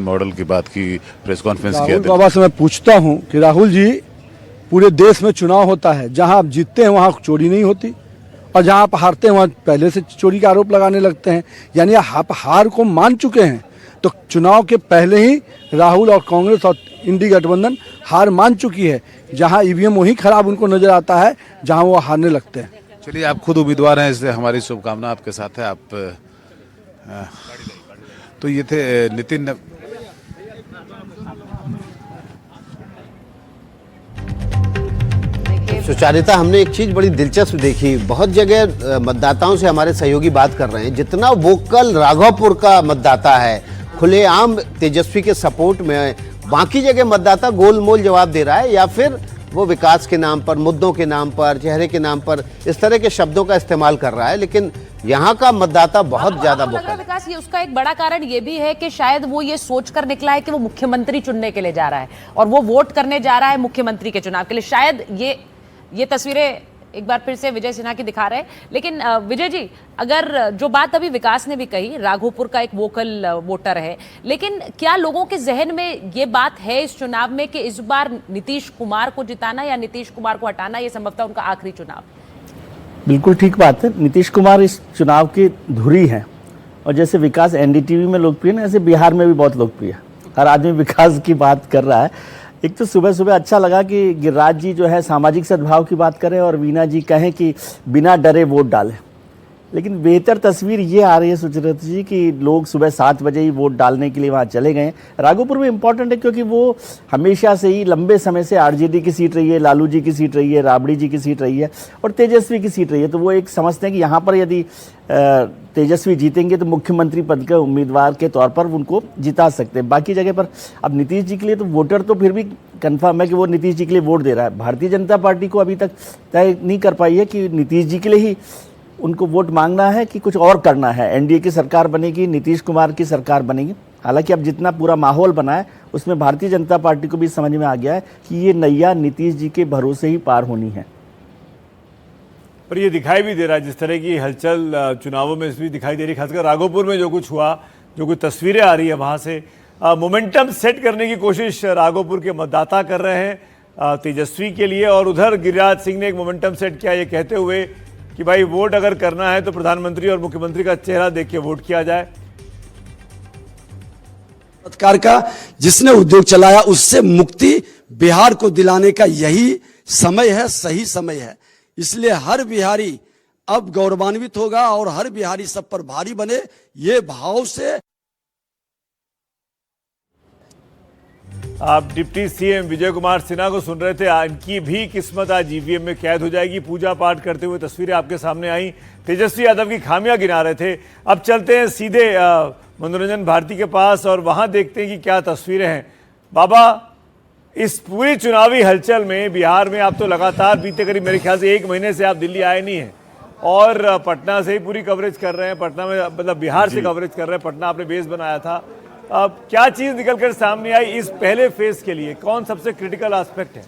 Model की बात की, प्रेस कॉन्फ्रेंस किया। राहुल बाबा से मैं पूछता हूं कि राहुल जी, पूरे देश में चुनाव होता है, जहां आप जीतते हैं वहां चोरी नहीं होती और जहां आप हारते हैं वहां पहले से चोरी का आरोप लगाने लगते हैं। यानी आप हार को मान चुके हैं। तो चुनाव के पहले ही राहुल और कांग्रेस और इंडी गठबंधन हार मान चुकी है। जहां ईवीएम वही खराब उनको नजर आता है जहां वो हारने लगते हैं। चलिए, आप खुद उम्मीदवार हैं, इसलिए हमारी शुभकामना आपके साथ है। आप तो ये थे नितिन। सुचारिता, हमने एक चीज बड़ी दिलचस्प देखी। बहुत जगह मतदाताओं से हमारे सहयोगी बात कर रहे हैं, जितना वोकल राघवपुर का मतदाता है खुलेआम तेजस्वी के सपोर्ट में, बाकी जगह मतदाता गोलमोल जवाब दे रहा है या फिर वो विकास के नाम पर, मुद्दों के नाम पर, चेहरे के नाम पर इस तरह के शब्दों का इस्तेमाल कर रहा है। लेकिन यहाँ का मतदाता बहुत ज्यादा वोकल है। विकास, ये उसका एक बड़ा कारण ये भी है कि शायद वो ये सोचकर निकला है कि वो मुख्यमंत्री चुनने के लिए जा रहा है और वो वोट करने जा रहा है मुख्यमंत्री के चुनाव के लिए। शायद ये तस्वीरें एक बार फिर से विजय सिन्हा की दिखा रहे हैं। लेकिन विजय जी, अगर जो बात अभी विकास ने भी कही, राघोपुर का एक वोकल वोटर है, लेकिन क्या लोगों के जहन में ये बात है इस चुनाव में कि इस बार नीतीश कुमार को जिताना या नीतीश कुमार को हटाना, ये संभवतः उनका आखिरी चुनाव? बिल्कुल ठीक बात है। नीतीश कुमार इस चुनाव की धुरी हैं और जैसे विकास एनडीटीवी में लोकप्रिय है, ऐसे बिहार में भी बहुत लोकप्रिय है। हर आदमी विकास की बात कर रहा है। एक तो सुबह सुबह अच्छा लगा कि गिरिराज जी जो है सामाजिक सद्भाव की बात करें और वीना जी कहें कि बिना डरे वोट डालें। लेकिन बेहतर तस्वीर ये आ रही है सुचरिता जी कि लोग सुबह 7 बजे ही वोट डालने के लिए वहाँ चले गए। राघोपुर में इम्पॉर्टेंट है क्योंकि वो हमेशा से ही लंबे समय से आरजेडी की सीट रही है, लालू जी की सीट रही है, राबड़ी जी की सीट रही है और तेजस्वी की सीट रही है। तो वो एक समझते हैं कि यहाँ पर यदि तेजस्वी जीतेंगे तो मुख्यमंत्री पद के उम्मीदवार के तौर पर उनको जिता सकते हैं। बाकी जगह पर अब नीतीश जी के लिए तो वोटर तो फिर भी कन्फर्म है कि वो नीतीश जी के लिए वोट दे रहा है। भारतीय जनता पार्टी को अभी तक तय नहीं कर पाई है कि नीतीश जी के लिए ही उनको वोट मांगना है कि कुछ और करना है। एनडीए की सरकार बनेगी, नीतीश कुमार की सरकार बनेगी। हालांकि अब जितना पूरा माहौल बना है उसमें भारतीय जनता पार्टी को भी समझ में आ गया है कि ये नैया नीतीश जी के भरोसे ही पार होनी है। पर ये दिखाई भी दे रहा है, जिस तरह की हलचल चुनावों में भी दिखाई दे रही है, खासकर राघोपुर में जो कुछ हुआ, जो कुछ तस्वीरें आ रही है वहाँ से, मोमेंटम सेट करने की कोशिश राघोपुर के मतदाता कर रहे हैं तेजस्वी के लिए। और उधर गिरिराज सिंह ने एक मोमेंटम सेट किया ये कहते हुए कि भाई वोट अगर करना है तो प्रधानमंत्री और मुख्यमंत्री का चेहरा देख के वोट किया जाए। सरकार का जिसने उद्योग चलाया उससे मुक्ति बिहार को दिलाने का यही समय है, सही समय है। इसलिए हर बिहारी अब गौरवान्वित होगा और हर बिहारी सब पर भारी बने, ये भाव से। आप डिप्टी सीएम विजय कुमार सिन्हा को सुन रहे थे। इनकी भी किस्मत आज ईवीएम में कैद हो जाएगी। पूजा पाठ करते हुए तस्वीरें आपके सामने आई। तेजस्वी यादव की खामियां गिना रहे थे। अब चलते हैं सीधे मनोरंजन भारती के पास और वहां देखते हैं कि क्या तस्वीरें हैं। बाबा, इस पूरी चुनावी हलचल में बिहार में आप तो लगातार बीते करीब मेरे ख्याल से 1 महीने से आप दिल्ली आए नहीं हैं और पटना से ही पूरी कवरेज कर रहे हैं। पटना में मतलब बिहार से कवरेज कर रहे हैं। पटना आपने बेस बनाया था। अब क्या चीज निकलकर सामने आई इस पहले फेज के लिए? कौन सबसे क्रिटिकल एस्पेक्ट है?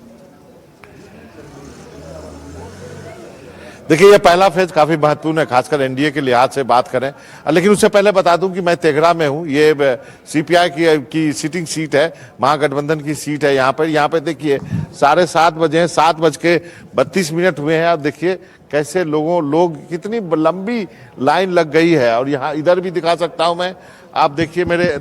देखिए, ये पहला फेज काफी महत्वपूर्ण है, खासकर एनडीए के लिहाज से बात करें। लेकिन उससे पहले बता दूं कि मैं तेघड़ा में हूं। ये सीपीआई की सिटिंग सीट है, महागठबंधन की सीट है। यहाँ पे देखिए 7:30 बजे हैं, 7:32 हुए हैं। अब देखिए कैसे लोग कितनी लंबी लाइन लग गई है। और यहाँ इधर भी दिखा सकता हूं मैं, आप देखिए मेरे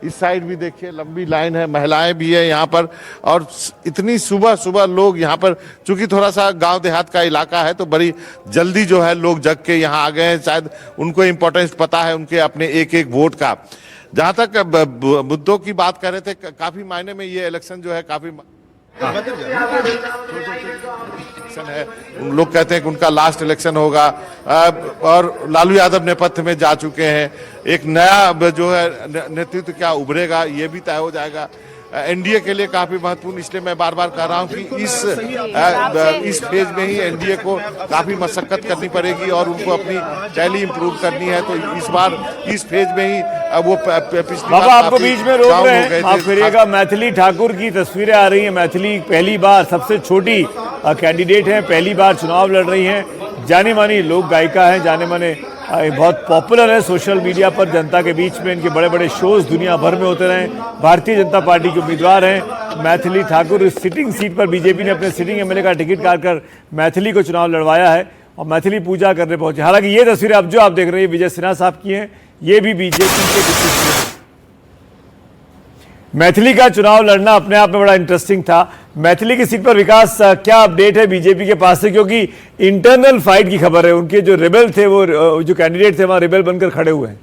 इस साइड भी देखिए लंबी लाइन है, महिलाएं भी है यहाँ पर। और इतनी सुबह लोग यहाँ पर, चूंकि थोड़ा सा गांव देहात का इलाका है तो बड़ी जल्दी जो है लोग जग के यहाँ आ गए हैं। शायद उनको इम्पोर्टेंस पता है उनके अपने एक एक वोट का। जहां तक मुद्दों की बात कर रहे थे, काफी मायने में ये इलेक्शन जो है काफी इलेक्शन है। उन लोग कहते हैं कि उनका लास्ट इलेक्शन होगा और लालू यादव नेपथ्य में जा चुके हैं। एक नया जो है नेतृत्व क्या उभरेगा ये भी तय हो जाएगा। एनडीए के लिए काफी महत्वपूर्ण, इसलिए मैं बार बार कह रहा हूं कि इस फेज में ही एनडीए को काफी मशक्कत करनी पड़ेगी और उनको अपनी टैली इंप्रूव करनी है। तो इस बार इस फेज में ही वो पिछली बाबा आपको बीच में रोक रहे हैं, आप फिरिएगा। मैथिली ठाकुर की तस्वीरें आ रही हैं। मैथिली पहली बार, सबसे छोटी कैंडिडेट हैं, पहली बार चुनाव लड़ रही हैं। जाने मानी लोक गायिका हैं, जाने माने ये बहुत पॉपुलर है सोशल मीडिया पर, जनता के बीच में इनके बड़े बड़े शोज दुनिया भर में होते रहे। भारतीय जनता पार्टी के उम्मीदवार हैं मैथिली ठाकुर। इस सिटिंग सीट पर बीजेपी ने अपने सिटिंग एमएलए का टिकट काट कर मैथिली को चुनाव लड़वाया है और मैथिली पूजा करने पहुंचे। हालांकि ये तस्वीरें अब जो आप देख रहे हैं विजय सिन्हा साहब की हैं, ये भी बीजेपी के डिप्टी। मैथिली का चुनाव लड़ना अपने आप में बड़ा इंटरेस्टिंग था। मैथिली की सीट पर विकास क्या अपडेट है बीजेपी के पास से, क्योंकि इंटरनल फाइट की खबर है, उनके जो रिबेल थे वो जो कैंडिडेट थे वहां रिबेल बनकर खड़े हुए हैं।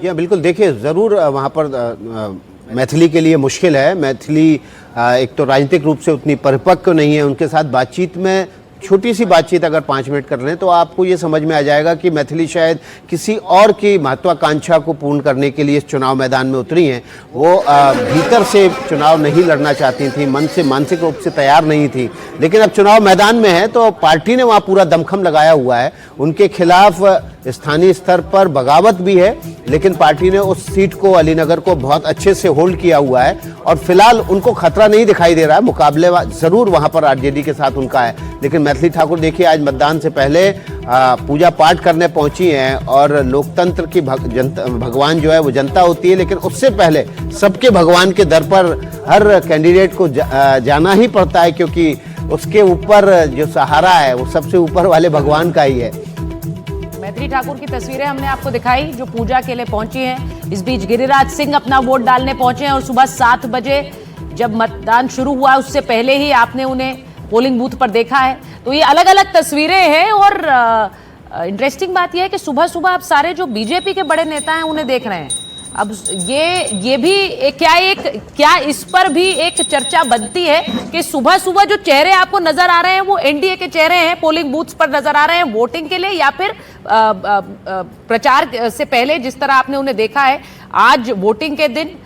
या बिल्कुल, देखिए ज़रूर वहाँ पर मैथिली के लिए मुश्किल है। मैथिली एक तो राजनीतिक रूप से उतनी परिपक्व नहीं है। उनके साथ बातचीत में छोटी सी बातचीत अगर 5 मिनट कर लें तो आपको ये समझ में आ जाएगा कि मैथिली शायद किसी और की महत्वाकांक्षा को पूर्ण करने के लिए इस चुनाव मैदान में उतरी हैं। वो भीतर से चुनाव नहीं लड़ना चाहती थी, मन से मानसिक रूप से तैयार नहीं थी, लेकिन अब चुनाव मैदान में है तो पार्टी ने वहाँ पूरा दमखम लगाया हुआ है। उनके खिलाफ स्थानीय स्तर पर बगावत भी है, लेकिन पार्टी ने उस सीट को, अलीनगर को, बहुत अच्छे से होल्ड किया हुआ है और फिलहाल उनको खतरा नहीं दिखाई दे रहा है। मुकाबले जरूर वहां पर आरजेडी के साथ उनका है, लेकिन मैथिली ठाकुर देखिए आज मतदान से पहले पूजा पाठ करने पहुंची हैं और लोकतंत्र की भगवान जो है वो जनता होती है, लेकिन उससे पहले सबके भगवान के दर पर हर कैंडिडेट को जाना ही पड़ता है, क्योंकि उसके ऊपर जो सहारा है वो सबसे ऊपर वाले भगवान का ही है। मैथिली ठाकुर की तस्वीरें हमने आपको दिखाई जो पूजा के लिए पहुंची हैं। इस बीच गिरिराज सिंह अपना वोट डालने पहुंचे हैं और सुबह 7 बजे जब मतदान शुरू हुआ उससे पहले ही आपने उन्हें पोलिंग बूथ पर देखा है। तो ये अलग अलग तस्वीरें हैं और इंटरेस्टिंग बात यह है कि सुबह सुबह आप सारे जो बीजेपी के बड़े नेता हैं उन्हें देख रहे हैं। अब ये भी क्या इस पर भी एक चर्चा बनती है कि सुबह सुबह जो चेहरे आपको नजर आ रहे हैं वो एनडीए के चेहरे हैं, पोलिंग बूथ्स पर नजर आ रहे हैं वोटिंग के लिए, या फिर प्रचार से पहले जिस तरह आपने उन्हें देखा है आज वोटिंग के दिन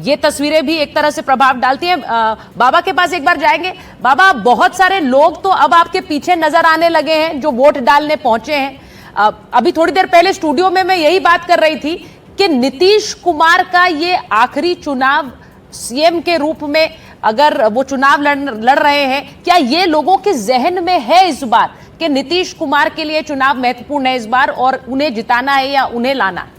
ये तस्वीरें भी एक तरह से प्रभाव डालती हैं। बाबा के पास एक बार जाएंगे। बाबा, बहुत सारे लोग तो अब आपके पीछे नजर आने लगे हैं जो वोट डालने पहुंचे हैं। अभी थोड़ी देर पहले स्टूडियो में मैं यही बात कर रही थी कि नीतीश कुमार का ये आखिरी चुनाव सीएम के रूप में अगर वो चुनाव लड़ रहे हैं, क्या ये लोगों के जहन में है इस बार कि नीतीश कुमार के लिए चुनाव महत्वपूर्ण है इस बार और उन्हें जिताना है या उन्हें लाना है?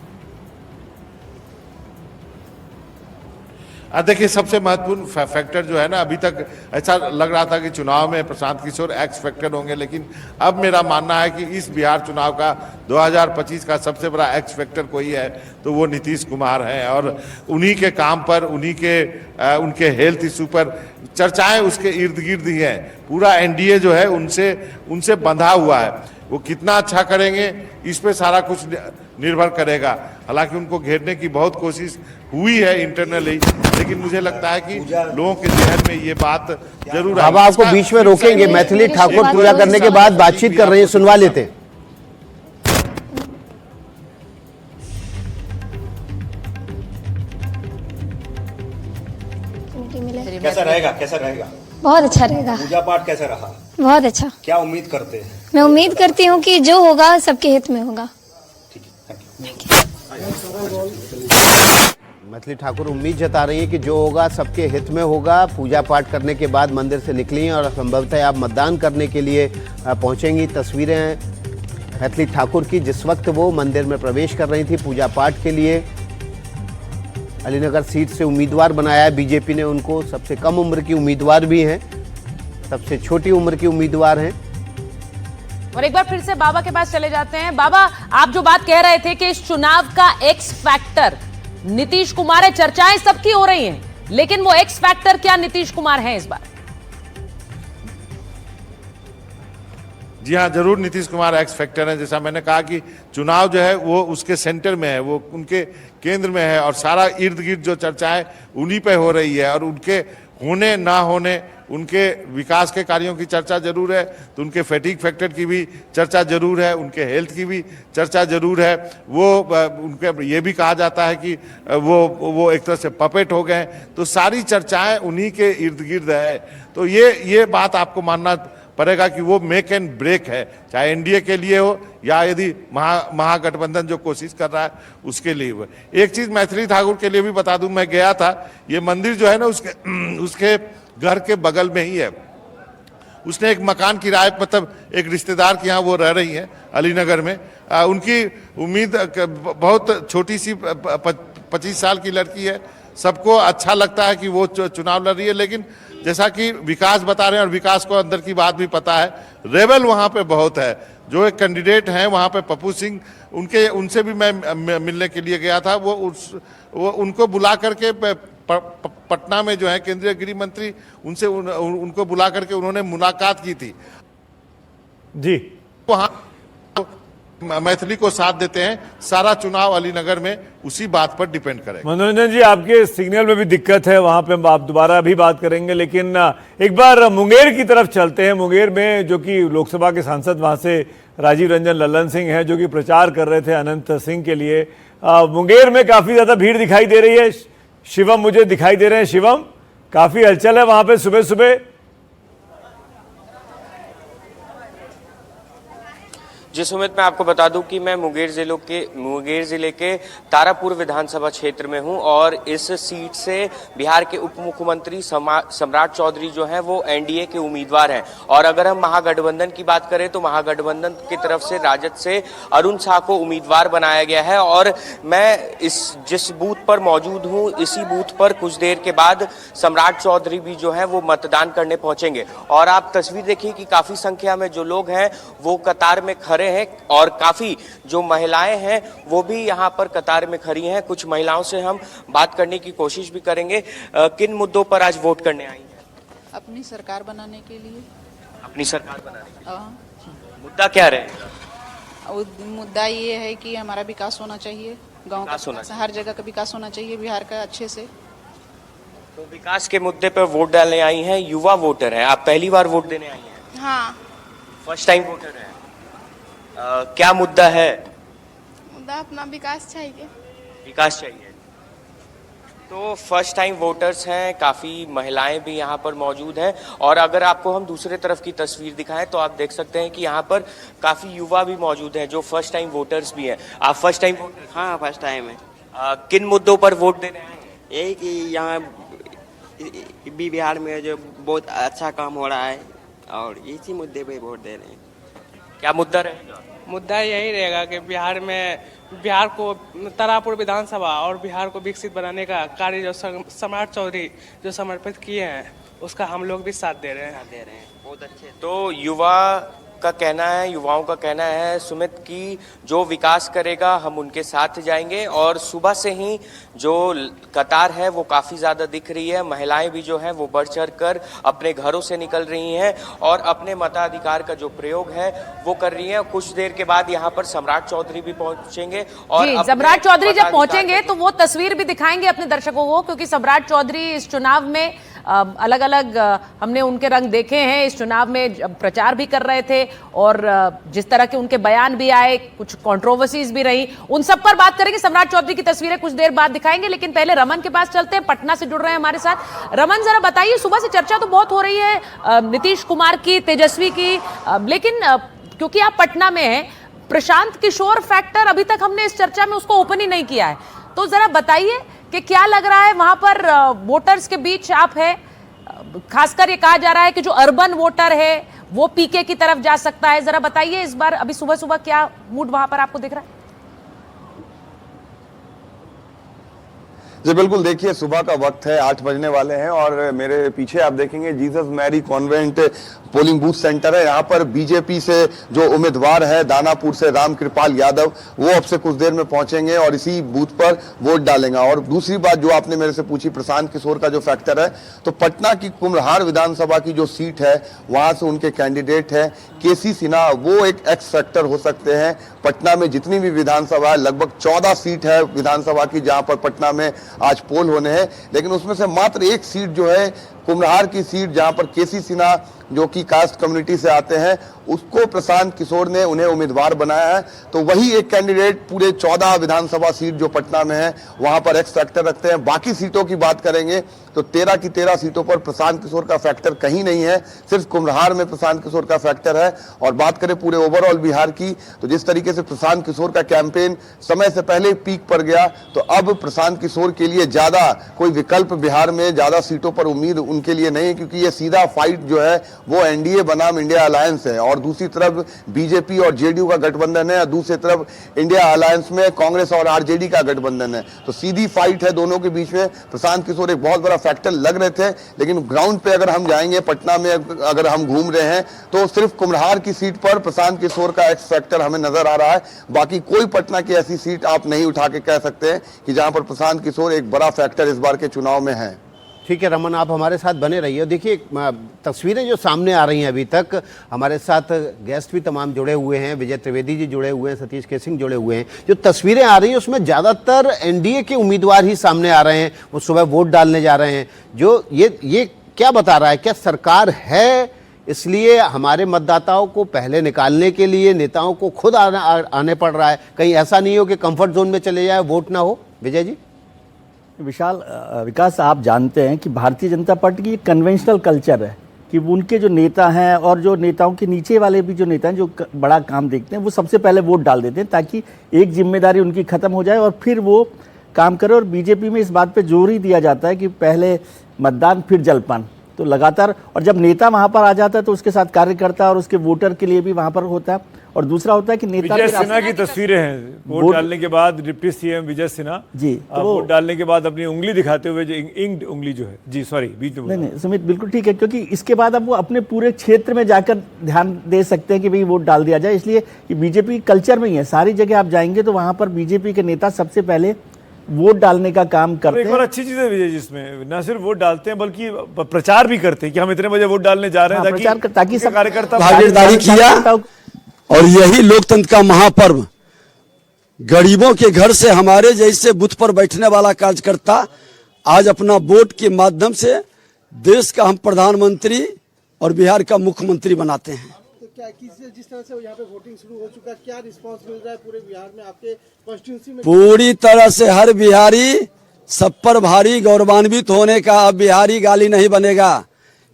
देखिए, सबसे महत्वपूर्ण फैक्टर जो है ना, अभी तक ऐसा लग रहा था कि चुनाव में प्रशांत किशोर एक्स फैक्टर होंगे, लेकिन अब मेरा मानना है कि इस बिहार चुनाव का 2025 का सबसे बड़ा एक्स फैक्टर कोई है तो वो नीतीश कुमार हैं। और उन्हीं के काम पर, उनके हेल्थ इशू पर चर्चाएं उसके इर्द गिर्द ही हैं। पूरा एनडीए जो है उनसे बंधा हुआ है। वो कितना अच्छा करेंगे इस पे सारा कुछ निर्भर करेगा। हालांकि उनको घेरने की बहुत कोशिश हुई है इंटरनली, लेकिन मुझे लगता है कि लोगों के जहन में ये बात जरूर है। अब आपको बीच में रोकेंगे। मैथिली ठाकुर पूजा करने के बाद बातचीत कर रही है, सुनवा लेते हैं। कैसा रहेगा? बहुत अच्छा रहेगा। पूजा पाठ कैसा रहा? बहुत अच्छा। क्या उम्मीद करते हैं? मैं उम्मीद करती हूँ कि जो होगा सबके हित में होगा। मैथिली ठाकुर उम्मीद जता रही है कि जो होगा सबके हित में होगा। पूजा पाठ करने के बाद मंदिर से निकली और संभवतः आप मतदान करने के लिए पहुंचेंगी। तस्वीरें मैथिली ठाकुर की जिस वक्त वो मंदिर में प्रवेश कर रही थी पूजा पाठ के लिए। अलीनगर सीट से उम्मीदवार बनाया है बीजेपी ने उनको। सबसे कम उम्र की उम्मीदवार भी हैं, सबसे छोटी उम्र की उम्मीदवार हैं। और एक बार फिर से बाबा के पास चले जाते हैं। बाबा, आप जो बात कह रहे थे कि इस चुनाव का एक्स फैक्टर नीतीश कुमार है, चर्चाएं सबकी हो रही हैं, लेकिन वो एक्स फैक्टर क्या नीतीश कुमार है इस बार? जी हाँ, जरूर नीतीश कुमार एक्स फैक्टर है। जैसा मैंने कहा कि चुनाव जो है वो उसके सेंटर में है, वो उनके केंद्र में है और सारा इर्द गिर्द जो चर्चाएं उन्हीं पे हो रही है। और उनके होने ना होने, उनके विकास के कार्यों की चर्चा जरूर है तो उनके फैटिग फैक्टर की भी चर्चा जरूर है, उनके हेल्थ की भी चर्चा जरूर है। वो उनके ये भी कहा जाता है कि वो एक तरह से पपेट हो गए, तो सारी चर्चाएं उन्हीं के इर्द गिर्द है। तो ये बात आपको मानना पड़ेगा कि वो मेक एंड ब्रेक है, चाहे एनडीए के लिए हो या यदि महागठबंधन जो कोशिश कर रहा है उसके लिए हो। एक चीज मैथिली ठाकुर के लिए भी बता दूं, मैं गया था, ये मंदिर जो है ना उसके घर के बगल में ही है। उसने एक मकान किराए, मतलब एक रिश्तेदार के यहाँ वो रह रही है अलीनगर में, उनकी उम्मीद बहुत छोटी सी 25 साल की लड़की है, सबको अच्छा लगता है कि वो चुनाव लड़ रही है, लेकिन जैसा कि विकास बता रहे हैं और विकास को अंदर की बात भी पता है, रेबल वहाँ पे बहुत है। जो एक कैंडिडेट हैं वहाँ पे पप्पू सिंह, उनसे भी मैं मिलने के लिए गया था, वो उनको बुला करके पटना में जो है केंद्रीय गृह मंत्री, उनसे उनको बुला करके उन्होंने मुलाकात की थी। जी, वहाँ मैथिली को साथ देते हैं, सारा चुनाव अलीनगर में उसी बात पर डिपेंड करेगा। मनोरंजन जी, आपके सिग्नल में भी दिक्कत है, वहां पे हम आप दोबारा भी बात करेंगे, लेकिन एक बार मुंगेर की तरफ चलते हैं। मुंगेर में जो कि लोकसभा के सांसद वहां से राजीव रंजन लल्लन सिंह हैं, जो कि प्रचार कर रहे थे अनंत सिंह के लिए। मुंगेर में काफी ज्यादा भीड़ दिखाई दे रही है। शिवम मुझे दिखाई दे रहे हैं। शिवम, काफी हलचल है वहां पे सुबह सुबह। जी सुमित, मैं आपको बता दूं कि मैं मुंगेर जिले के तारापुर विधानसभा क्षेत्र में हूं और इस सीट से बिहार के उप मुख्यमंत्री सम्राट चौधरी जो हैं वो एनडीए के उम्मीदवार हैं। और अगर हम महागठबंधन की बात करें तो महागठबंधन की तरफ से राजद से अरुण शाह को उम्मीदवार बनाया गया है। और मैं जिस बूथ पर मौजूद हूं, इसी बूथ पर कुछ देर के बाद सम्राट चौधरी भी जो है वो मतदान करने पहुंचेंगे। और आप तस्वीर देखिए कि काफी संख्या में जो लोग हैं वो कतार में खड़े हैं और काफी जो महिलाएं हैं वो भी यहाँ पर कतार में खड़ी हैं। कुछ महिलाओं से हम बात करने की कोशिश भी करेंगे। किन मुद्दों पर आज वोट करने आई हैं? अपनी सरकार बनाने के लिए। अपनी सरकार बनाने के लिए। मुद्दा क्या रहेगा? मुद्दा ये है कि हमारा विकास होना चाहिए, गांव का, हर जगह का विकास होना चाहिए बिहार का अच्छे से। तो विकास के मुद्दे पर वोट डालने आई हैं, युवा वोटर है, आप पहली बार वोट देने आई हैं? हाँ, फर्स्ट टाइम वोटर है। क्या मुद्दा है? मुद्दा अपना विकास चाहिए। विकास चाहिए। तो फर्स्ट टाइम वोटर्स हैं, काफ़ी महिलाएं भी यहाँ पर मौजूद हैं। और अगर आपको हम दूसरे तरफ की तस्वीर दिखाएं तो आप देख सकते हैं कि यहाँ पर काफ़ी युवा भी मौजूद हैं जो फर्स्ट टाइम वोटर्स भी हैं। आप फर्स्ट टाइम वोटर? हाँ, फर्स्ट टाइम है। किन मुद्दों पर वोट देने आए हैं? यही कि यहाँ भी बिहार में जो बहुत अच्छा काम हो रहा है और इसी मुद्दे पे वोट दे रहे हैं। क्या मुद्दा रहेगा? मुद्दा यही रहेगा कि बिहार को तारापुर विधानसभा और बिहार को विकसित बनाने का कार्य जो सम्राट चौधरी जो समर्पित किए हैं उसका हम लोग भी साथ दे रहे हैं। बहुत अच्छे। तो युवाओं का कहना है सुमित की जो विकास करेगा हम उनके साथ जाएंगे। और सुबह से ही जो कतार है वो काफ़ी ज़्यादा दिख रही है। महिलाएं भी जो हैं वो बढ़ चढ़ कर अपने घरों से निकल रही हैं और अपने मताधिकार का जो प्रयोग है वो कर रही हैं। कुछ देर के बाद यहाँ पर सम्राट चौधरी भी पहुंचेंगे और सम्राट चौधरी जब पहुंचेंगे तो वो तस्वीर भी दिखाएंगे अपने दर्शकों को, क्योंकि सम्राट चौधरी इस चुनाव में अलग अलग हमने उनके रंग देखे हैं। इस चुनाव में प्रचार भी कर रहे थे और जिस तरह के उनके बयान भी आए, कुछ कंट्रोवर्सीज भी रही, उन सब पर बात करेंगे। सम्राट चौधरी की तस्वीरें कुछ देर बाद दिखाएंगे, लेकिन पहले रमन के पास चलते हैं। पटना से जुड़ रहे हैं हमारे साथ। रमन, जरा बताइए, सुबह से चर्चा तो बहुत हो रही है नीतीश कुमार की, तेजस्वी की, लेकिन क्योंकि आप पटना में हैं, प्रशांत किशोर फैक्टर अभी तक हमने इस चर्चा में उसको ओपन ही नहीं किया है। तो जरा बताइए कि क्या लग रहा है वहां पर वोटर्स के बीच आप है, खासकर ये कहा जा रहा है कि जो अर्बन वोटर है वो पीके की तरफ जा सकता है। जरा बताइए इस बार अभी सुबह सुबह क्या मूड वहां पर आपको दिख रहा है? जी बिल्कुल, देखिए सुबह का वक्त है, 8 बजने वाले हैं और मेरे पीछे आप देखेंगे Jesus Mary convent polling booth centre है। यहाँ पर बीजेपी से जो उम्मीदवार है दानापुर से राम कृपाल यादव, वो अब से कुछ देर में पहुंचेंगे और इसी बूथ पर वोट डालेंगे। और दूसरी बात जो आपने मेरे से पूछी प्रशांत किशोर का जो फैक्टर है, तो पटना की कुम्हरार विधानसभा की जो सीट है वहां से उनके कैंडिडेट है केसी सिन्हा, वो एक एक्स फैक्टर हो सकते हैं। पटना में जितनी भी विधानसभा है, लगभग 14 सीट है विधानसभा की जहां पर पटना में आज पोल होने हैं, लेकिन उसमें से मात्र एक सीट जो है कुम्हरार की सीट, जहां पर केसी सिन्हा जो कि कास्ट कम्युनिटी से आते हैं, उसको प्रशांत किशोर ने उन्हें उम्मीदवार बनाया है। तो वही एक कैंडिडेट पूरे 14 विधानसभा सीट जो पटना में है वहां पर एक्स फैक्टर रखते हैं। बाकी सीटों की बात करेंगे तो 13 की 13 सीटों पर प्रशांत किशोर का फैक्टर कहीं नहीं है, सिर्फ कुम्हरार में प्रशांत किशोर का फैक्टर है। और बात करें पूरे ओवरऑल बिहार की, तो जिस तरीके से प्रशांत किशोर का कैंपेन समय से पहले पीक पर गया, तो अब प्रशांत किशोर के लिए ज्यादा कोई विकल्प बिहार में ज्यादा सीटों पर उम्मीद उनके लिए नहीं है, क्योंकि ये सीधा फाइट जो है वो एनडीए बनाम इंडिया अलायंस है, और दूसरी तरफ बीजेपी और जेडीयू का गठबंधन है, और दूसरी तरफ इंडिया अलायंस में कांग्रेस और आरजेडी का गठबंधन है। तो सीधी फाइट है दोनों के बीच में। प्रशांत किशोर एक बहुत बड़ा फैक्टर लग रहे थे, लेकिन ग्राउंड पे अगर हम जाएंगे, पटना में अगर हम घूम रहे हैं, तो सिर्फ कुम्हरार की सीट पर प्रशांत किशोर का एक्स फैक्टर हमें नजर आ रहा है। बाकी कोई पटना की ऐसी सीट आप नहीं उठा के कह सकते हैं कि जहां पर प्रशांत किशोर एक बड़ा फैक्टर इस बार के चुनाव में है। ठीक है रमन, आप हमारे साथ बने रहिए। देखिए तस्वीरें जो सामने आ रही हैं अभी तक, हमारे साथ गेस्ट भी तमाम जुड़े हुए हैं, विजय त्रिवेदी जी जुड़े हुए हैं, सतीश के सिंह जुड़े हुए हैं। जो तस्वीरें आ रही हैं उसमें ज़्यादातर एनडीए के उम्मीदवार ही सामने आ रहे हैं, वो सुबह वोट डालने जा रहे हैं। जो ये क्या बता रहा है, क्या सरकार है इसलिए हमारे मतदाताओं को पहले निकालने के लिए नेताओं को खुद आने पड़ रहा है? कहीं ऐसा नहीं हो कि कंफर्ट जोन में चले जाए, वोट ना हो? विजय जी। विकास, आप जानते हैं कि भारतीय जनता पार्टी की कन्वेंशनल कल्चर है कि उनके जो नेता हैं और जो नेताओं के नीचे वाले भी जो नेता हैं जो बड़ा काम देखते हैं, वो सबसे पहले वोट डाल देते हैं ताकि एक जिम्मेदारी उनकी खत्म हो जाए और फिर वो काम करे। और बीजेपी में इस बात पे जोर ही दिया जाता है कि पहले मतदान फिर जलपान। तो लगातार, और जब नेता वहां पर आ जाता है तो उसके साथ कार्यकर्ता और उसके वोटर के लिए भी वहां पर होता है। और दूसरा होता है कि नेता विजय सिन्हा की तस्वीरें हैं वोट डालने के बाद, deputy CM Vijay Sinha ji vote डालने के बाद अपनी उंगली दिखाते हुए, जो इंक्ड उंगली जो है, जी सॉरी बीच में नहीं सुमित, बिल्कुल ठीक है, क्योंकि इसके बाद अब वो अपने पूरे क्षेत्र में जाकर ध्यान दे सकते हैं कि भाई वोट डाल दिया जाए। इसलिए ये बीजेपी कल्चर में ही है, सारी जगह आप जाएंगे तो वहां पर बीजेपी के नेता सबसे पहले वोट डालने का काम करते हैं। एक और अच्छी चीज है विजय, जिसमें न सिर्फ वोट डालते हैं बल्कि प्रचार भी करते हैं कि हम इतने बजे वोट डालने जा रहे हैं, ताकि सब कार्यकर्ता भागीदारी किया। और यही लोकतंत्र का महापर्व, गरीबों के घर से हमारे जैसे बूथ पर बैठने वाला कार्यकर्ता आज अपना वोट के माध्यम से देश का हम प्रधानमंत्री और बिहार का मुख्यमंत्री बनाते हैं। तो क्या जिस तरह से यहाँ पे वोटिंग शुरू हो चुका है, क्या रिस्पांस मिल रहा है पूरे बिहार में, आपके कॉन्स्टिट्यूंसी में? पूरी तरह से हर बिहारी सब पर भारी गौरवान्वित होने का। अब बिहारी गाली नहीं बनेगा,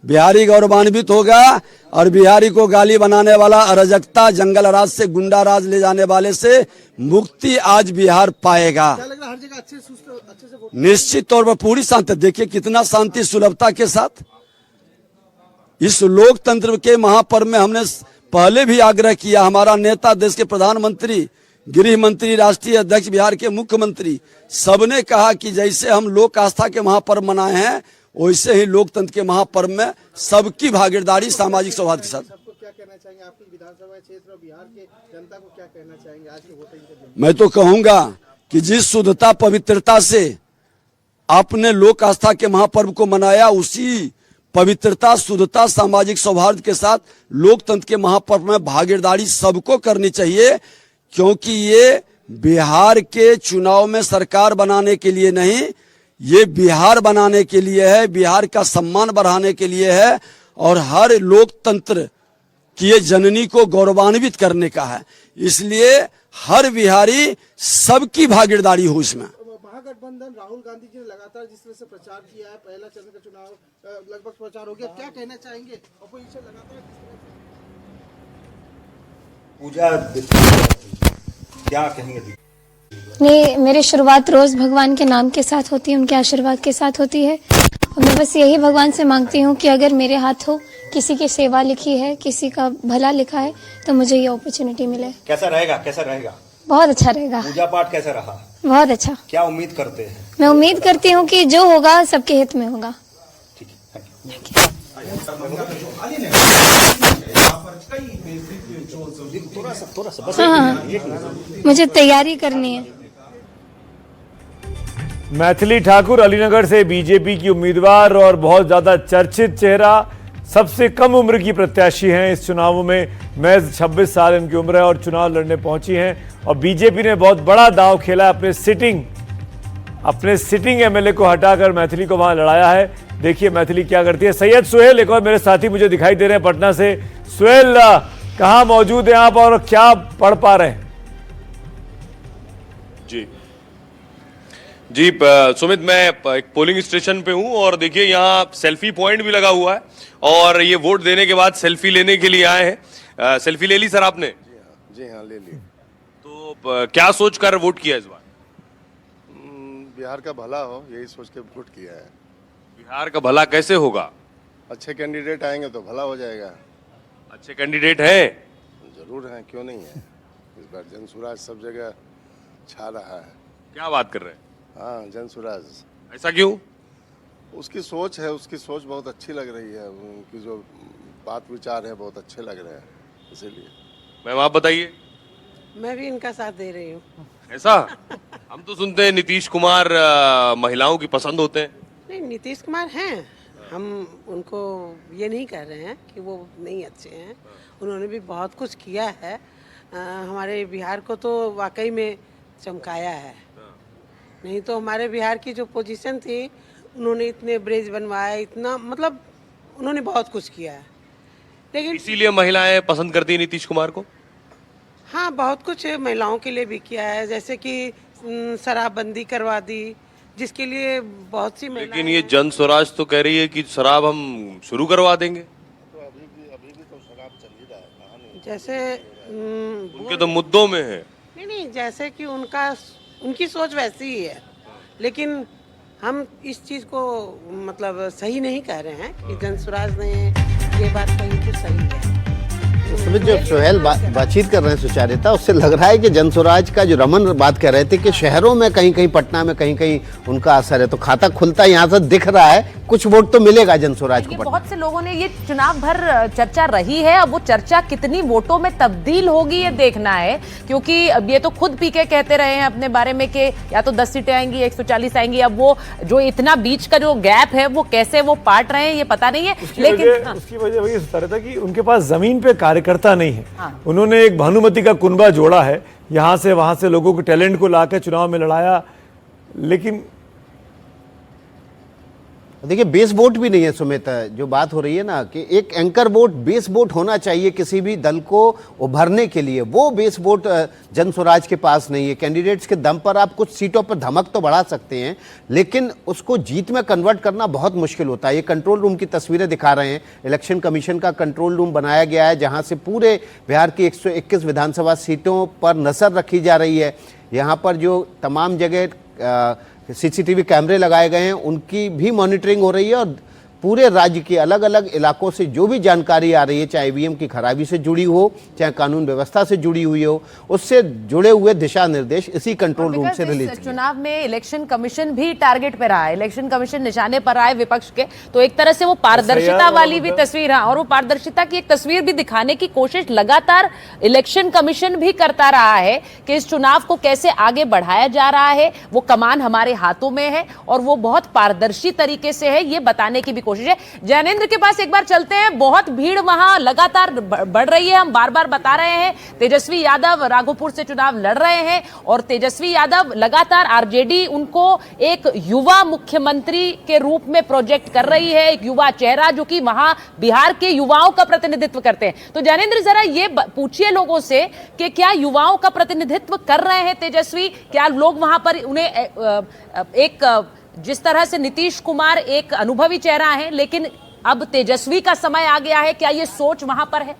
बिहारी गौरवान्वित होगा। और बिहारी को गाली बनाने वाला, अराजकता, जंगल राज से गुंडा राज ले जाने वाले से मुक्ति आज बिहार पाएगा। क्या लग रहा है हर जगह अच्छे से निश्चित तौर पर पूरी शांति। देखिए कितना शांति सुलभता के साथ इस लोकतंत्र के महापर्व में हमने पहले भी आग्रह किया। हमारा नेता, देश के प्रधानमंत्री, गृह मंत्री, राष्ट्रीय अध्यक्ष, बिहार के मुख्यमंत्री, सबने कहा कि जैसे हम लोक आस्था के महापर्व मनाए हैं वैसे ही लोकतंत्र के महापर्व में सबकी भागीदारी सामाजिक सौहार्द के साथ। सबको क्या कहना चाहेंगे, आपकी विधानसभा क्षेत्र और बिहार के जनता को क्या कहना चाहेंगे आज के वोटिंग के दिन? मैं तो कहूंगा कि जिस शुद्धता पवित्रता से आपने लोक आस्था के महापर्व को मनाया, उसी पवित्रता, शुद्धता, सामाजिक सौहार्द के साथ लोकतंत्र के महापर्व में भागीदारी सबको करनी चाहिए। क्योंकि ये बिहार के चुनाव में सरकार बनाने के लिए नहीं, ये बिहार बनाने के लिए है, बिहार का सम्मान बढ़ाने के लिए है और हर लोकतंत्र की जननी को गौरवान्वित करने का है। इसलिए हर बिहारी सबकी भागीदारी हो इसमें। महागठबंधन राहुल गांधी जी ने लगातार जिस तरह से प्रचार किया है, पहला चरण का चुनाव लगभग प्रचार हो गया, क्या कहना चाहेंगे? अपोजिशन लगातार पूजा क्या कहेंगे? नहीं, मेरी शुरुआत रोज भगवान के नाम के साथ होती है, उनके आशीर्वाद के साथ होती है। और मैं बस यही भगवान से मांगती हूँ कि अगर मेरे हाथों किसी की सेवा लिखी है, किसी का भला लिखा है, तो मुझे ये अपॉर्चुनिटी मिले। कैसा रहेगा, कैसा रहेगा? बहुत अच्छा रहेगा। पूजा पाठ कैसा रहा? बहुत अच्छा। क्या उम्मीद करते हैं? मैं उम्मीद करती हूँ कि जो होगा सबके हित में होगा। ठीक है, हाँ, मुझे तैयारी करनी है। मैथिली ठाकुर अलीनगर से बीजेपी की उम्मीदवार और बहुत ज्यादा चर्चित चेहरा, सबसे कम उम्र की प्रत्याशी हैं इस चुनाव में। महज 26 साल इनकी उम्र है और चुनाव लड़ने पहुंची हैं। और बीजेपी ने बहुत बड़ा दांव खेला, अपने सिटिंग एमएलए को हटाकर मैथिली को वहां लड़ाया है। देखिए मैथिली क्या करती है। सैयद सुहेल एक और मेरे साथी मुझे दिखाई दे रहे हैं पटना से। सुहेल, कहां मौजूद हैं आप और क्या पढ़ पा रहे हैं? जी सुमित, मैं एक पोलिंग स्टेशन पे हूँ और देखिए यहाँ सेल्फी पॉइंट भी लगा हुआ है और ये वोट देने के बाद सेल्फी लेने के लिए आए हैं। सेल्फी ले ली सर आपने? जी हाँ, ले ली। तो क्या सोच कर वोट किया इस बार? बिहार का भला हो, यही सोच के वोट किया है। बिहार का भला कैसे होगा? अच्छे कैंडिडेट आएंगे तो भला हो जाएगा। अच्छे कैंडिडेट हैं? जरूर हैं, क्यों नहीं है। इस बार जन स्वराज सब जगह छा रहा है। क्या बात कर रहे हैं? हाँ, जन स्वराज। ऐसा क्यों? उसकी सोच है, उसकी सोच बहुत अच्छी लग रही है, उनकी जो बात विचार है बहुत अच्छे लग रहे हैं, इसीलिए। मैम आप बताइए। मैं भी इनका साथ दे रही हूँ। ऐसा? हम तो सुनते हैं नीतीश कुमार महिलाओं की पसंद होते हैं। नहीं, नीतीश कुमार हैं, हम उनको ये नहीं कह रहे हैं कि वो नहीं अच्छे हैं। उन्होंने भी बहुत कुछ किया है, हमारे बिहार को तो वाकई में चमकाया है। नहीं तो हमारे बिहार की जो पोजीशन थी, उन्होंने इतने ब्रिज बनवाए, इतना मतलब उन्होंने बहुत कुछ किया है। लेकिन इसीलिए महिलाएं पसंद करती हैं नीतीश कुमार को। हाँ, बहुत कुछ महिलाओं के लिए भी किया है, जैसे कि शराबबंदी करवा दी, जिसके लिए बहुत सी महिलाएं। लेकिन ये जन स्वराज तो कह रही है कि शराब हम शुरू करवा देंगे। तो अभी भी तो शराब चल ही रहा है, कहाँ नहीं। जैसे उनके तो मुद्दों में है। नहीं, जैसे कि उनकी सोच वैसी ही है, लेकिन हम इस चीज को मतलब सही नहीं कह रहे हैं कि जन स्वराज ने ये बात कही तो सही है। उसमें जो सोहेल बातचीत कर रहे हैं सुचारिता, उससे लग रहा है कि जन स्वराज का जो रमन बात कर रहे थे कि शहरों में कहीं कहीं, पटना में कहीं कहीं उनका असर है, तो खाता खुलता यहाँ से दिख रहा है, कुछ वोट तो मिलेगा जन स्वराज को। बहुत से लोगों ने ये चुनाव भर चर्चा रही है, अब वो चर्चा कितनी वोटों में तब्दील होगी ये देखना है, क्योंकि अब ये तो खुद पीके कहते रहे हैं अपने बारे में कि या तो 10 सीटें आएंगी, 140 आएंगी। अब वो जो इतना बीच का जो गैप है वो कैसे वो पाट रहे हैं ये पता नहीं है। लेकिन उसकी वजह वही था कि उनके पास जमीन पे कार्यकर्ता नहीं है। उन्होंने एक भानुमति का कुनबा जोड़ा है, यहाँ से वहां से लोगों के टैलेंट को लाकर चुनाव में लड़ाया, लेकिन देखिए बेस वोट भी नहीं है सुमित। जो बात हो रही है ना कि एक एंकर वोट, बेस वोट होना चाहिए किसी भी दल को उभरने के लिए, वो बेस वोट जन स्वराज के पास नहीं है। कैंडिडेट्स के दम पर आप कुछ सीटों पर धमक तो बढ़ा सकते हैं, लेकिन उसको जीत में कन्वर्ट करना बहुत मुश्किल होता है। ये कंट्रोल रूम की तस्वीरें दिखा रहे हैं, इलेक्शन कमीशन का कंट्रोल रूम बनाया गया है, जहाँ से पूरे बिहार की 121 विधानसभा सीटों पर नजर रखी जा रही है। यहाँ पर जो तमाम जगह सीसीटीवी कैमरे लगाए गए हैं, उनकी भी मॉनिटरिंग हो रही है, और पूरे राज्य के अलग अलग इलाकों से जो भी जानकारी आ रही है, चाहे ईवीएम की खराबी से जुड़ी हो, चाहे कानून व्यवस्था से जुड़ी हुई हो, उससे जुड़े हुए दिशा निर्देश इसी कंट्रोल रूम से रिलीज। चुनाव में इलेक्शन कमीशन भी टारगेट पे रहा है, इलेक्शन कमीशन निशाने पर रहा है विपक्ष के, तो एक तरह से वो पारदर्शिता वाली भी तस्वीर है, और वो पारदर्शिता की एक तस्वीर भी दिखाने की कोशिश लगातार इलेक्शन कमीशन भी करता रहा है कि इस चुनाव को कैसे आगे बढ़ाया जा रहा है, वो कमान हमारे हाथों में है और वो बहुत पारदर्शी तरीके से है, ये बताने की भी कोशिश है। जैनेंद्र के पास एक बार चलते हैं, बहुत भीड़ वहां लगातार बढ़ रही है, हम बार बार बता रहे हैं। तेजस्वी यादव राघोपुर से चुनाव लड़ रहे हैं और तेजस्वी यादव लगातार आरजेडी उनको एक युवा मुख्यमंत्री के रूप में प्रोजेक्ट कर रही है, एक युवा चेहरा जो कि वहां बिहार के युवाओं का प्रतिनिधित्व करते हैं। तो जैनेंद्र जरा ये पूछिए लोगों से कि क्या युवाओं का प्रतिनिधित्व कर रहे हैं तेजस्वी, क्या लोग वहां पर उन्हें एक जिस तरह से नीतीश कुमार एक अनुभवी चेहरा है, लेकिन अब तेजस्वी का समय आ गया है, क्या ये सोच वहां पर है?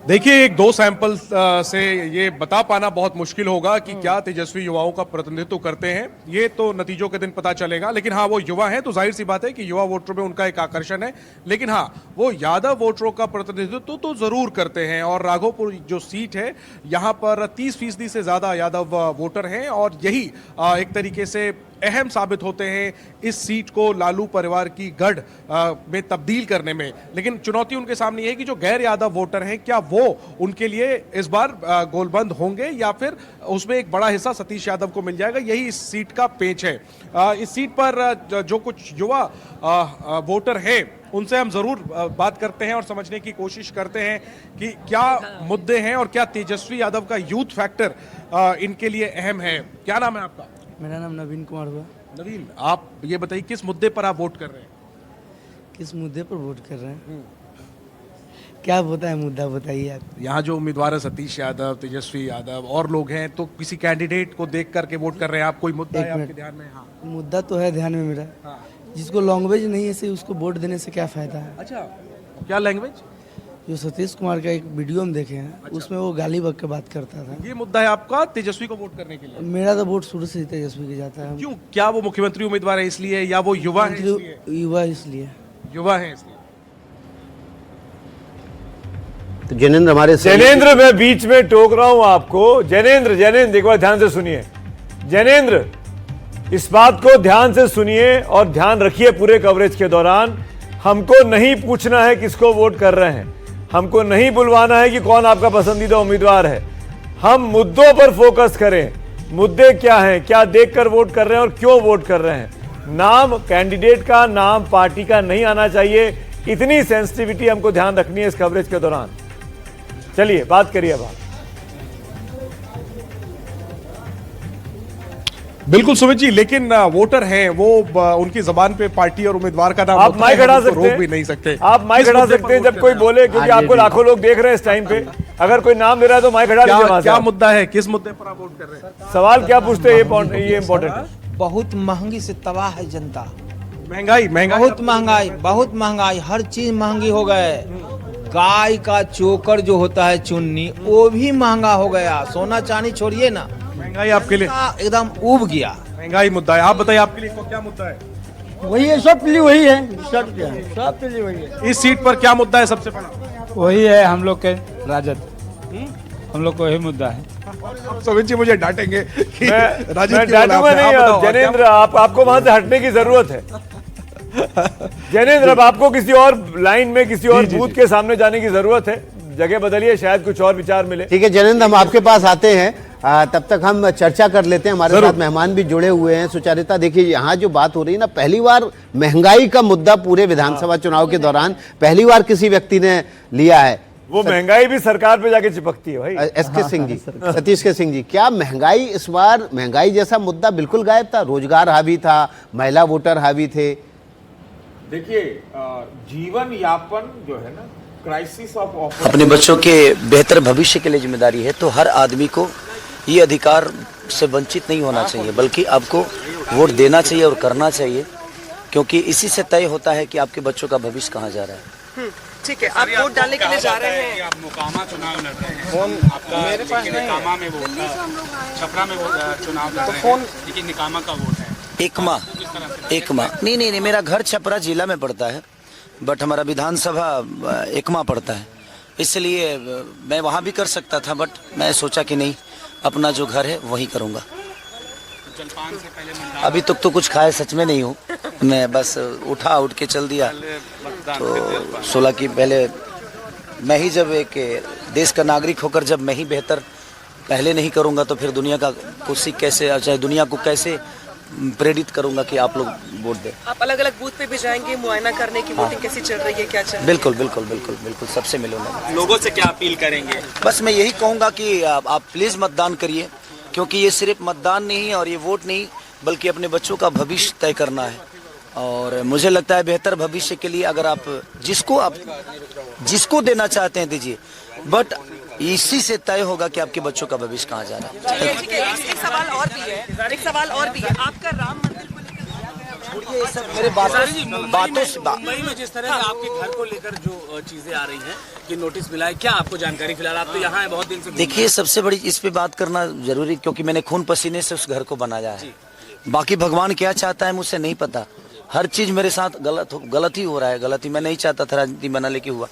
देखिए, एक दो सैंपल से ये बता पाना बहुत मुश्किल होगा कि क्या तेजस्वी युवाओं का प्रतिनिधित्व करते हैं। ये तो नतीजों के दिन पता चलेगा, लेकिन हाँ वो युवा हैं तो जाहिर सी बात है कि युवा वोटरों में उनका एक आकर्षण है। लेकिन हाँ, वो यादव वोटरों का प्रतिनिधित्व तो जरूर करते हैं, और राघोपुर जो सीट है यहाँ पर 30% से ज्यादा यादव वोटर हैं, और यही एक तरीके से अहम साबित होते हैं इस सीट को लालू परिवार की गढ़ में तब्दील करने में। लेकिन चुनौती उनके सामने है कि जो गैर यादव वोटर हैं, क्या वो उनके लिए इस बार गोलबंद होंगे या फिर उसमें एक बड़ा हिस्सा सतीश यादव को मिल जाएगा। यही इस सीट का पेच है। इस सीट पर जो कुछ युवा वोटर हैं उनसे हम जरूर बात करते हैं और समझने की कोशिश करते हैं कि क्या मुद्दे हैं और क्या तेजस्वी यादव का यूथ फैक्टर इनके लिए अहम है। क्या नाम है आपका? मेरा नाम नवीन कुमार हुआ। नवीन, आप ये बताइए किस मुद्दे पर आप वोट कर रहे हैं? किस मुद्दे पर वोट कर रहे हैं? क्या होता है मुद्दा, बताइए आप। यहाँ जो उम्मीदवार है सतीश यादव, तेजस्वी यादव और लोग हैं, तो किसी कैंडिडेट को देख करके वोट कर रहे हैं आप? कोई मुद्दा है आपके ध्यान में? हाँ, मुद्दा तो है ध्यान में मेरा। हाँ। जिसको लैंग्वेज नहीं है उसको वोट देने से क्या फायदा है? अच्छा, क्या लैंग्वेज? जो सतीश कुमार का एक वीडियो हम देखे हैं, उसमें वो गाली बक के बात करता था। ये मुद्दा है आपका तेजस्वी को वोट करने के लिए? मेरा तो वोट शुरू से ही तेजस्वी के जाता है। क्यों? क्या वो मुख्यमंत्री उम्मीदवार है इसलिए, या वो युवा है इसलिए? युवा इसलिए। युवा है इसलिए। तो जैनेंद्र हमारे जैनेंद्र, मैं बीच में टोक रहा हूं आपको। जैनेंद्र एक बार ध्यान से सुनिए। जैनेंद्र, इस बात को ध्यान से सुनिए और ध्यान रखिए पूरे कवरेज के दौरान। हमको नहीं पूछना है किसको वोट कर रहे हैं, हमको नहीं बुलवाना है कि कौन आपका पसंदीदा उम्मीदवार है। हम मुद्दों पर फोकस करें। मुद्दे क्या हैं, क्या देखकर वोट कर रहे हैं और क्यों वोट कर रहे हैं। नाम कैंडिडेट का, नाम पार्टी का नहीं आना चाहिए। इतनी सेंसिटिविटी हमको ध्यान रखनी है इस कवरेज के दौरान। चलिए बात करिए अब आप। बिल्कुल सुमित जी, लेकिन वोटर हैं वो, उनकी जबान पे पार्टी और उम्मीदवार का नाम आप माइक हटा सकते हैं, रोक भी नहीं सकते। आप माइक हटा सकते हैं जब कोई बोले, क्योंकि आपको लाखों लोग देख रहे हैं इस टाइम पे। अगर कोई नाम ले रहा है तो माइक हटा दीजिए। क्या मुद्दा है, किस मुद्दे पर आप वोट कर रहे हैं? सवाल क्या पूछते हैं, ये इंपॉर्टेंट है। बहुत महंगी से तबाह है जनता। महंगाई बहुत महंगाई, हर चीज महंगी हो गए। गाय का चोकर जो होता है चुन्नी, वो भी महंगा हो गया। सोना चांदी छोड़िए ना, महंगाई आपके लिए एकदम उब गया। महंगाई मुद्दा है। आप बताइए आपके लिए क्या मुद्दा है? वही है, सब के लिए वही है, सब के लिए वही है। इस सीट पर क्या मुद्दा है सबसे बड़ा? वही है हम लोग के राजद, हम लोग को यही मुद्दा है। सुमित जी मुझे डांटेंगे कि मैं राजद डांटूंगा नहीं। जैनेंद्र, आपको वहां से हटने की जरूरत है। जैनेंद्र, अब आपको किसी और लाइन में, किसी और बूथ के सामने जाने की जरूरत है। जगह बदलिए, शायद कुछ और विचार मिले। ठीक है जैनेंद्र, हम आपके पास आते हैं। तब तक हम चर्चा कर लेते हैं। हमारे साथ मेहमान भी जुड़े हुए हैं। सुचारिता, देखिए यहाँ जो बात हो रही है ना, पहली बार महंगाई का मुद्दा पूरे विधानसभा चुनाव के दौरान पहली बार किसी व्यक्ति ने लिया है। वो महंगाई भी सरकार पे जाके चिपकती है भाई। एसके सिंह जी, सतीश के सिंह जी, क्या महंगाई इस बार, महंगाई जैसा मुद्दा बिल्कुल गायब था? रोजगार हावी था, महिला वोटर हावी थे। देखिए, जीवन यापन जो है ना, क्राइसिस ऑफ अपने बच्चों के बेहतर भविष्य के लिए जिम्मेदारी है, तो हर आदमी को ये अधिकार से वंचित नहीं होना चाहिए, बल्कि आपको वोट देना चाहिए और करना चाहिए, क्योंकि इसी से तय होता है कि आपके बच्चों का भविष्य कहाँ जा रहा है। ठीक है, आप वोट डालने के लिए जा रहे हैं। आप मोकामा चुनाव लड़ रहे हैं, आपका निकामा में वोट था, छपरा में चुनाव लड़ रहे हैं, लेकिन निकामा का वोट है। एकमा नहीं, मेरा घर छपरा जिला में पड़ता है, बट हमारा विधानसभा एकमा पड़ता है, इसलिए मैं वहाँ भी कर सकता था, बट मैं सोचा कि नहीं, अपना जो घर है वही करूँगा। जलपान से पहले अभी तक तो कुछ खाए सच में नहीं हूँ, मैं बस उठ के चल दिया। तो 16 की पहले मैं ही, जब एक देश का नागरिक होकर जब मैं ही बेहतर पहले नहीं करूँगा, तो फिर दुनिया का कुछ कैसे, चाहे दुनिया को कैसे प्रेरित करूंगा कि आप लोग वोट दें। आप अलग अलग बूथ पे भी जाएंगे मुआयना करने की, वोटिंग कैसी चल रही है, क्या चल रहा है? बिल्कुल सबसे मिलूंगा। लोगों से क्या अपील करेंगे? बस मैं यही कहूंगा कि आप प्लीज मतदान करिए, क्योंकि ये सिर्फ मतदान नहीं है और ये वोट नहीं, बल्कि अपने बच्चों का भविष्य तय करना है। और मुझे लगता है बेहतर भविष्य के लिए अगर आप जिसको देना चाहते हैं दीजिए, बट इसी से तय होगा कि आपके बच्चों का भविष्य कहाँ जा रहा है। ठीक है, एक सवाल और भी है, आपका राम मंदिर को छोड़िए ये सब मेरे बातों से। मुंबई में जिस तरह से आपके घर को लेकर जो चीजें आ रही हैं कि नोटिस मिला है, क्या आपको जानकारी? फिलहाल आप तो यहाँ हैं, बहुत दिन से। देखिए, सबसे बड़ी इस पे बात करना जरूरी, क्योंकि मैंने खून पसीने से उस घर को बनाया है। बाकी भगवान क्या चाहता है मुझसे नहीं पता। हर चीज मेरे साथ गलत ही हो रहा है। गलती मैं नहीं चाहता था राजनीति बनाने की हुआ।